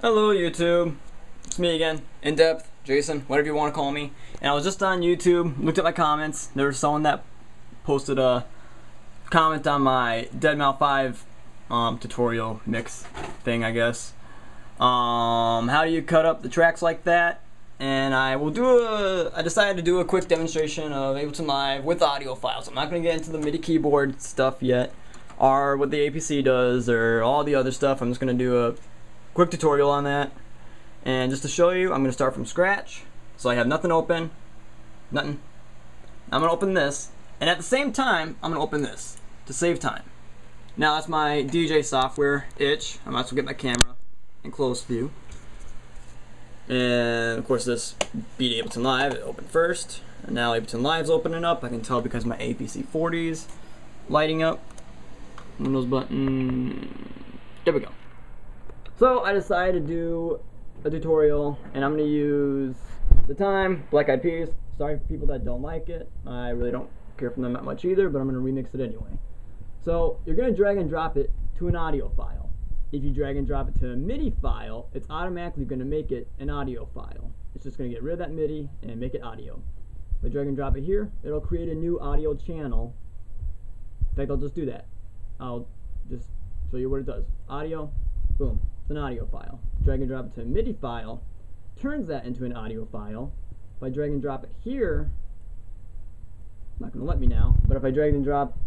Hello YouTube, it's me again, In Depth, Jason, whatever you want to call me. And I was just on YouTube, looked at my comments. There was someone that posted a comment on my deadmau5 tutorial mix thing, I guess. How do you cut up the tracks like that? And I decided to do a quick demonstration of Ableton Live with audio files. I'm not going to get into the MIDI keyboard stuff yet, or what the APC does, or all the other stuff. I'm just going to do a quick tutorial on that. And just to show you, I'm going to start from scratch. So I have nothing open. Nothing. I'm going to open this. And at the same time, I'm going to open this to save time. Now that's my DJ software, itch. I might as well get my camera in close view. And of course this beat Ableton Live, it opened first. And now Ableton Live's opening up. I can tell because my APC 40's lighting up. Windows button. There we go. So I decided to do a tutorial, and I'm going to use the time, Black Eyed Peas. Sorry for people that don't like it. I really don't care for them that much either, but I'm going to remix it anyway. So you're going to drag and drop it to an audio file. If you drag and drop it to a MIDI file, it's automatically going to make it an audio file. It's just going to get rid of that MIDI and make it audio. If I drag and drop it here, it'll create a new audio channel. In fact, I'll just do that. I'll just show you what it does. Audio, boom. An audio file. Drag and drop it to a MIDI file, turns that into an audio file. If I drag and drop it here, not going to let me now, but if I drag and drop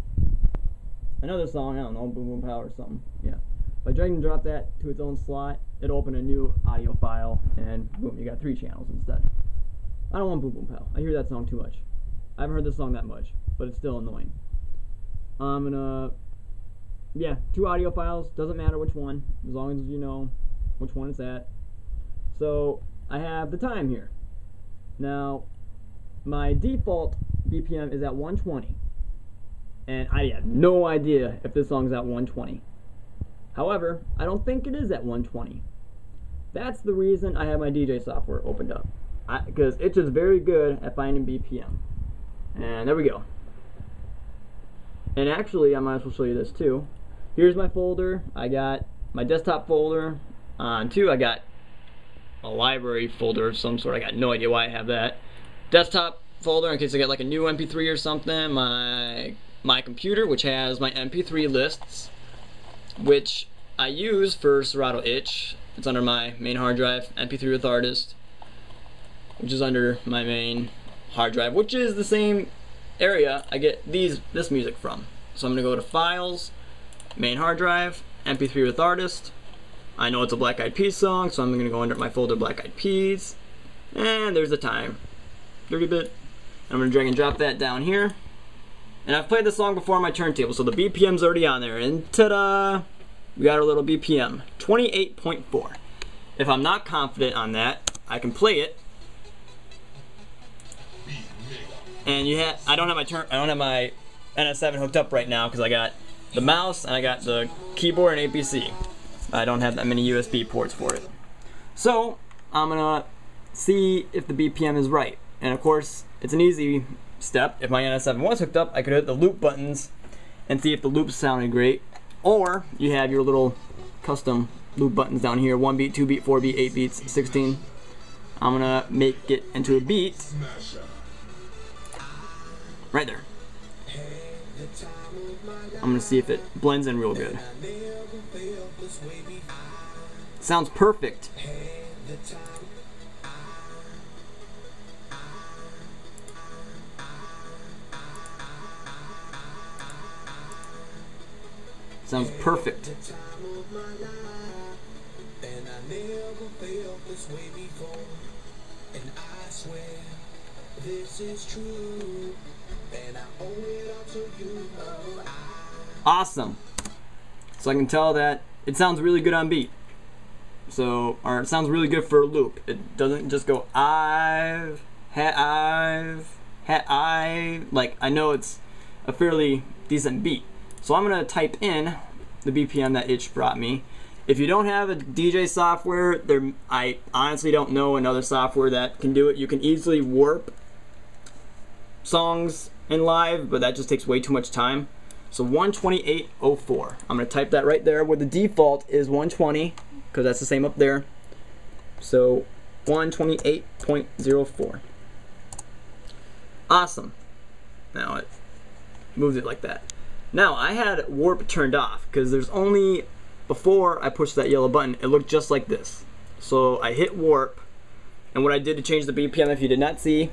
another song, I don't know, Boom Boom Pow or something, yeah. If I drag and drop that to its own slot, it'll open a new audio file, and boom, you got 3 channels instead. I don't want Boom Boom Pow. I hear that song too much. I haven't heard this song that much, but it's still annoying. I'm gonna yeah, 2 audio files, doesn't matter which one, as long as you know which one it's at. So I have the time here. Now my default BPM is at 120, and I have no idea if this song's at 120. However, I don't think it is at 120. That's the reason I have my DJ software opened up, because it's just very good at finding BPM. And there we go. And actually, I might as well show you this too. Here's my folder. I got my desktop folder. On 2, I got a library folder of some sort. I got no idea why I have that. Desktop folder in case I get like a new MP3 or something. My computer, which has my MP3 lists, which I use for Serato Itch. It's under my main hard drive. MP3 with Artist, which is under my main hard drive, which is the same area I get this music from. So I'm gonna go to Files, Main Hard Drive, MP3 with Artist. I know it's a Black Eyed Peas song, so I'm going to go under my folder Black Eyed Peas. And there's the time. 30-bit. I'm going to drag and drop that down here. And I've played this song before on my turntable, so the BPM's already on there. And ta-da! We got our little BPM. 28.4. If I'm not confident on that, I can play it. And I don't have my NS7 hooked up right now because I got the mouse and I got the keyboard and APC. I don't have that many USB ports for it. So I'm gonna see if the BPM is right. And of course, it's an easy step. If my NS7 was hooked up, I could hit the loop buttons and see if the loops sounded great. Or you have your little custom loop buttons down here: 1 beat, 2 beat, 4 beat, 8 beats, 16. I'm gonna make it into a beat right there. I'm gonna see if it blends in real good. Sounds perfect. Sounds perfect. Awesome. So I can tell that it sounds really good on beat. So, or it sounds really good for a loop. It doesn't just go I've. Like, I know it's a fairly decent beat. So I'm gonna type in the BPM that Itch brought me. If you don't have a DJ software, I honestly don't know another software that can do it. You can easily warp songs in live, but that just takes way too much time. So 128.04. I'm going to type that right there where the default is 120, because that's the same up there. So 128.04. Awesome. Now it moved it like that. Now I had warp turned off because there's only, before I pushed that yellow button, it looked just like this. So I hit warp, and what I did to change the BPM, if you did not see,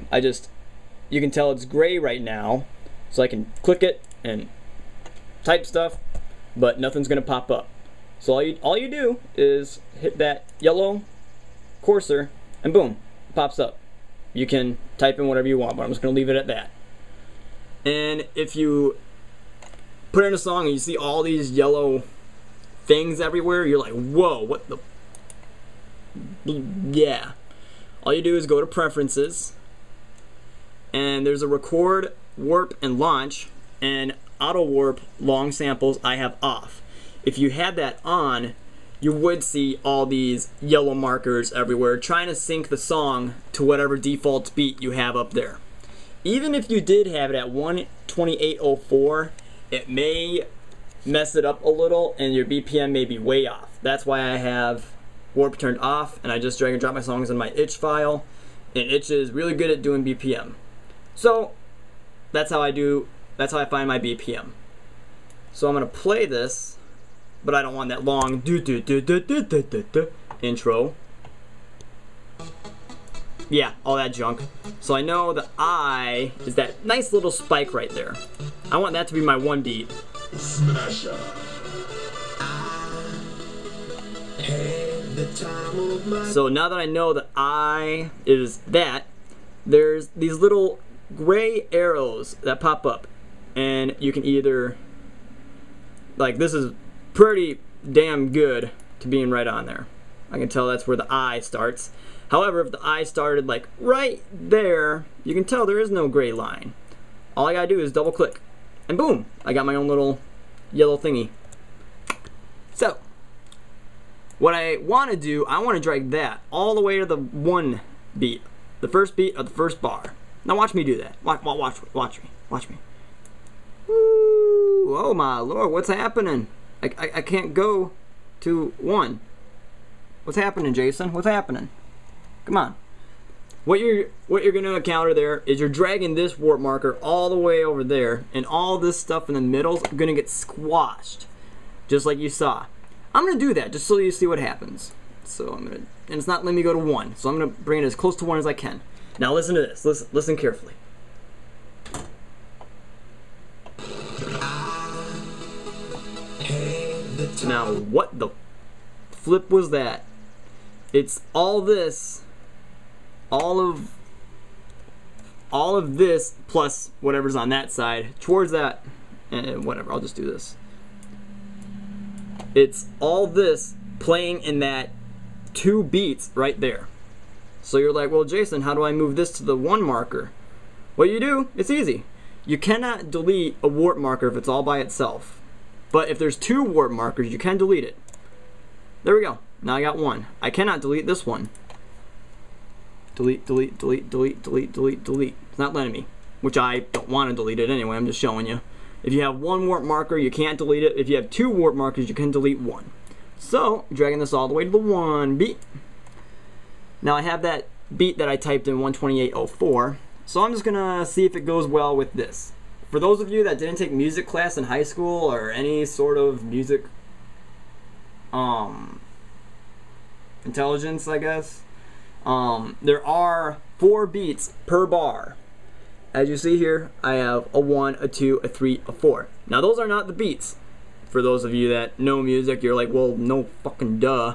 you can tell it's gray right now, so I can click it and type stuff, but nothing's gonna pop up. So all you do is hit that yellow cursor, and boom, it pops up. You can type in whatever you want, but I'm just gonna leave it at that. And if you put in a song and you see all these yellow things everywhere, you're like, whoa, what the? Yeah. All you do is go to Preferences, and there's a Record, Warp, and Launch, and Auto Warp long samples I have off. If you had that on, you would see all these yellow markers everywhere trying to sync the song to whatever default beat you have up there. Even if you did have it at 128.04, it may mess it up a little and your BPM may be way off. That's why I have warp turned off, and I just drag and drop my songs in my itch file, and itch is really good at doing BPM. So that's how I find my BPM. So I'm gonna play this, but I don't want that long intro. Yeah, all that junk. So I know the I is that nice little spike right there. I want that to be my one beat. Smasher. So now that I know that I is that, there's these little gray arrows that pop up, and you can either, like, this is pretty damn good to being right on there. I can tell that's where the I starts. However, if the I started like right there, you can tell there is no gray line. All I gotta do is double click, and boom, I got my own little yellow thingy. So what I want to do, I want to drag that all the way to the one beat, the first beat of the first bar. Now watch me do that. Watch me. Woo, oh my lord, what's happening? I can't go to one. What's happening, Jason? What's happening? Come on. What you're gonna encounter there is you're dragging this warp marker all the way over there, and all this stuff in the middle is gonna get squashed, just like you saw. I'm gonna do that just so you see what happens. So I'm gonna, and it's not letting me go to one, so I'm gonna bring it as close to one as I can. Now listen to this. Listen carefully. Now what the flip was that? It's all this, all of this plus whatever's on that side towards that, and whatever, I'll just do this. It's all this playing in that two beats right there. So you're like, well, Jason, how do I move this to the one marker? What you do, it's easy. You cannot delete a warp marker if it's all by itself. But if there's two warp markers, you can delete it. There we go. Now I got one. I cannot delete this one. Delete, delete, delete, delete, delete, delete, delete. It's not letting me, which I don't want to delete it anyway. I'm just showing you. If you have one warp marker, you can't delete it. If you have two warp markers, you can delete one. So, dragging this all the way to the one beat. Now I have that beat that I typed in 128.04. So I'm just gonna see if it goes well with this. For those of you that didn't take music class in high school or any sort of music intelligence, I guess, there are 4 beats per bar. As you see here, I have a 1, a 2, a 3, a 4. Now those are not the beats. For those of you that know music, you're like, well, no fucking duh.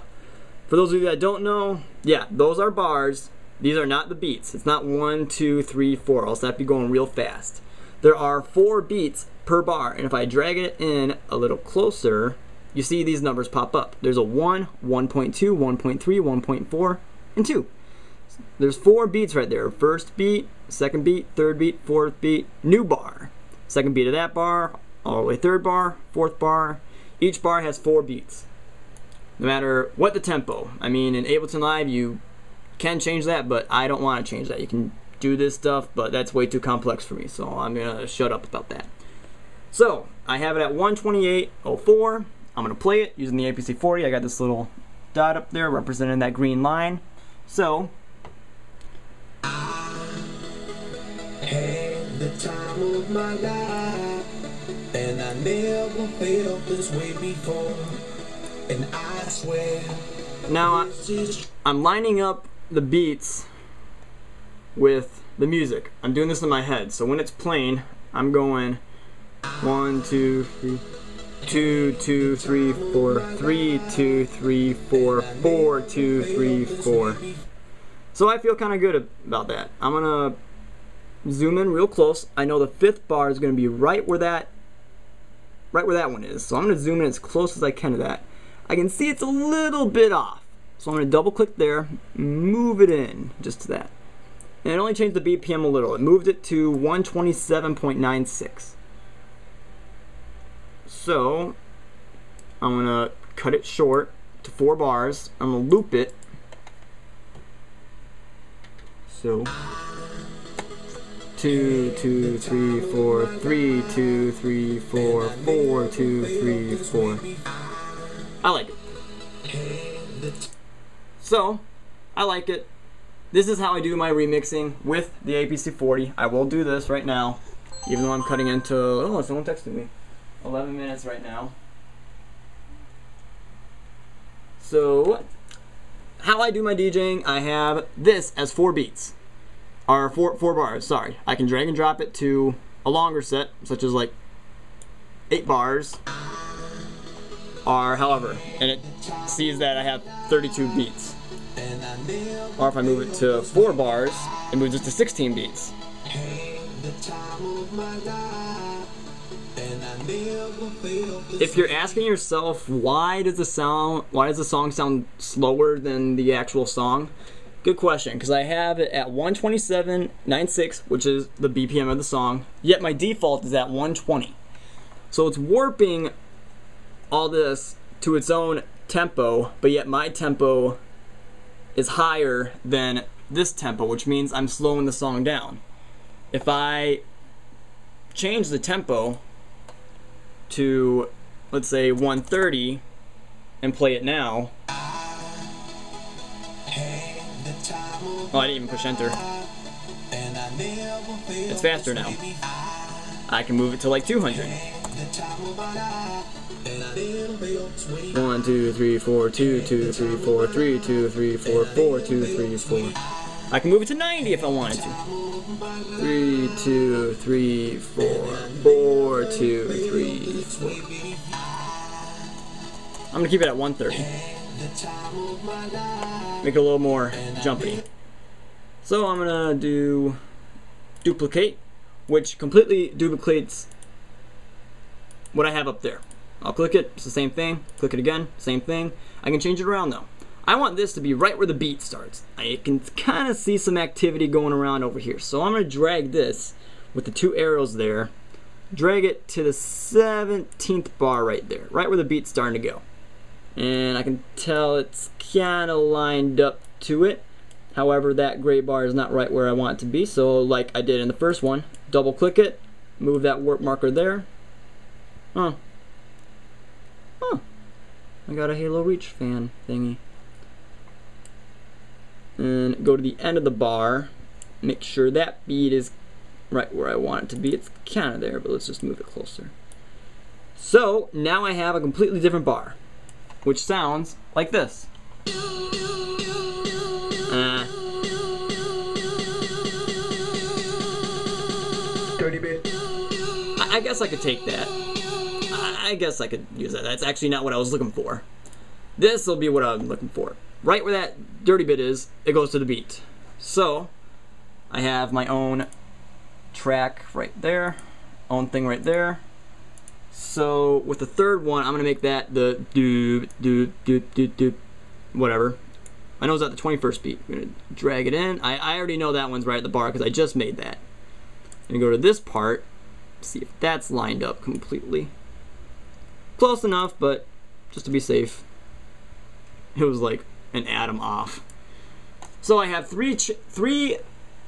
For those of you that don't know, yeah, those are bars. These are not the beats. It's not 1, 2, 3, 4, else that'd be going real fast. There are 4 beats per bar, and if I drag it in a little closer, you see these numbers pop up. There's a 1, 1.2, 1.3, 1.4, and 2. There's 4 beats right there. First beat, second beat, third beat, fourth beat, new bar. Second beat of that bar, all the way third bar, fourth bar. Each bar has 4 beats. No matter what the tempo. I mean, in Ableton Live, you can change that, but I don't want to change that. You can do this stuff, but that's way too complex for me, so I'm gonna shut up about that. So I have it at 128.04. I'm gonna play it using the APC 40. I got this little dot up there representing that green line. So, had the time of my life, and I never felt this way before, and I swear now I'm lining up the beats with the music. I'm doing this in my head, so when it's playing, I'm going 1, 2, 3, 2, 2, 3, 4, 3, 2, 3, 4, 4, 2, 3, 4. So I feel kind of good about that. I'm gonna zoom in real close. I know the 5th bar is gonna be right where that one is. So I'm gonna zoom in as close as I can to that. I can see it's a little bit off. So I'm gonna double click there, move it in just to that. And it only changed the BPM a little. It moved it to 127.96. So I'm gonna cut it short to 4 bars. I'm gonna loop it. So 2, 2, 3, 4, 3, 2, 3, 4, 4, 2, 3, 4. I like it. So I like it. This is how I do my remixing with the APC40. I will do this right now, even though I'm cutting into, oh, someone texted me. 11 minutes right now. So, how I do my DJing, I have this as 4 beats. Or 4 bars, sorry. I can drag and drop it to a longer set, such as like 8 bars. Or however, and it sees that I have 32 beats. Or if I move it to 4 bars, it moves it to 16 beats. If you're asking yourself why does the song sound slower than the actual song, good question, because I have it at 127.96, which is the BPM of the song, yet my default is at 120. So it's warping all this to its own tempo, but yet my tempo is higher than this tempo, which means I'm slowing the song down. If I change the tempo to, let's say, 130 and play it now, oh, I didn't even push enter. It's faster now. I can move it to like 200. 1, 2, 3, 4, 2, 2, 3, 4, 3, 2, 3, 4, 4, 2, 3, 4. I can move it to 90 if I wanted to. 3, 2, 3, 4, 4, 2, 3, 4. I'm gonna keep it at 130. Make it a little more jumpy. So I'm gonna do duplicate, which completely duplicates what I have up there. I'll click it, it's the same thing. Click it again, same thing. I can change it around though. I want this to be right where the beat starts. I can kind of see some activity going around over here. So I'm going to drag this with the 2 arrows there. Drag it to the 17th bar right there. Right where the beat's starting to go. And I can tell it's kind of lined up to it. However, that gray bar is not right where I want it to be. So like I did in the first one, double click it. Move that warp marker there. Huh. I got a Halo Reach fan thingy. And go to the end of the bar. Make sure that beat is right where I want it to be. It's kind of there, but let's just move it closer. So now I have a completely different bar, which sounds like this. Dirty bit. I guess I could take that. I guess I could use that. That's actually not what I was looking for. This will be what I'm looking for. Right where that dirty bit is, it goes to the beat. So, I have my own track right there, own thing right there. So, with the third one, I'm gonna make that the do whatever. I know it's at the 21st beat. I'm gonna drag it in. I already know that one's right at the bar because I just made that. I'm gonna go to this part, see if that's lined up completely. Close enough, but just to be safe, it was like an atom off. So I have three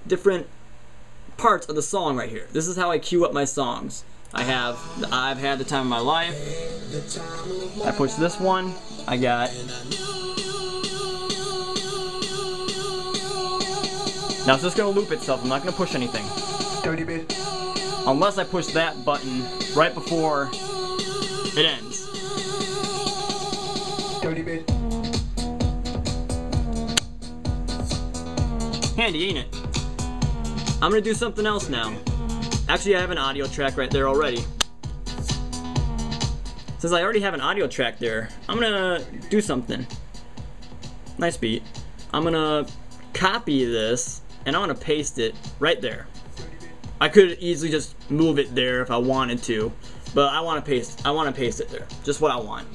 different parts of the song right here. This is how I cue up my songs. I've had the time of my life. I push this one. I got Now it's just gonna loop itself. I'm not gonna push anything. 30 bit. Unless I push that button right before it ends. 30 bit. Handy, ain't it? I'm gonna do something else now. Actually, I have an audio track right there already. Since I already have an audio track there, I'm gonna do something. Nice beat. I'm gonna copy this and I'm gonna paste it right there. I could easily just move it there if I wanted to, but I want to paste it there. Just what I want.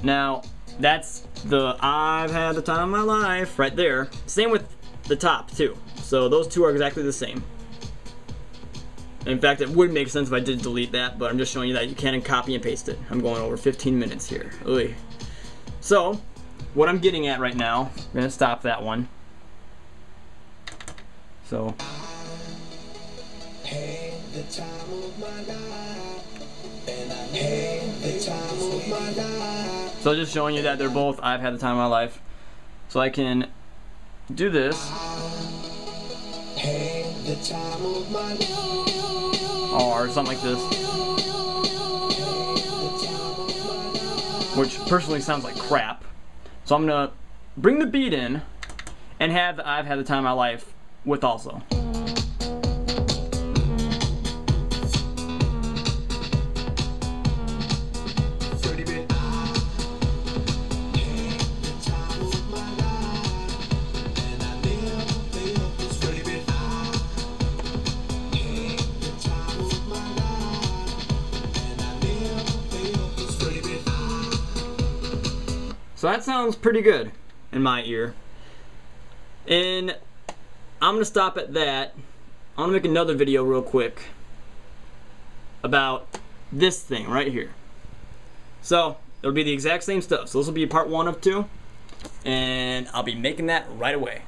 Now, that's the I've had the time of my life right there. Same with the top too. So those two are exactly the same. In fact, it would make sense if I did delete that, but I'm just showing you that you can copy and paste it. I'm going over 15 minutes here. Oy. So, what I'm getting at right now, I'm gonna stop that one. So. So just showing you that they're both I've had the time of my life. So I can do this. Or something like this. Which personally sounds like crap. So I'm gonna bring the beat in and have the I've had the time of my life with also. So that sounds pretty good in my ear. And I'm gonna stop at that. I'm gonna make another video real quick about this thing right here. So it'll be the exact same stuff. So this will be part 1 of 2, and I'll be making that right away.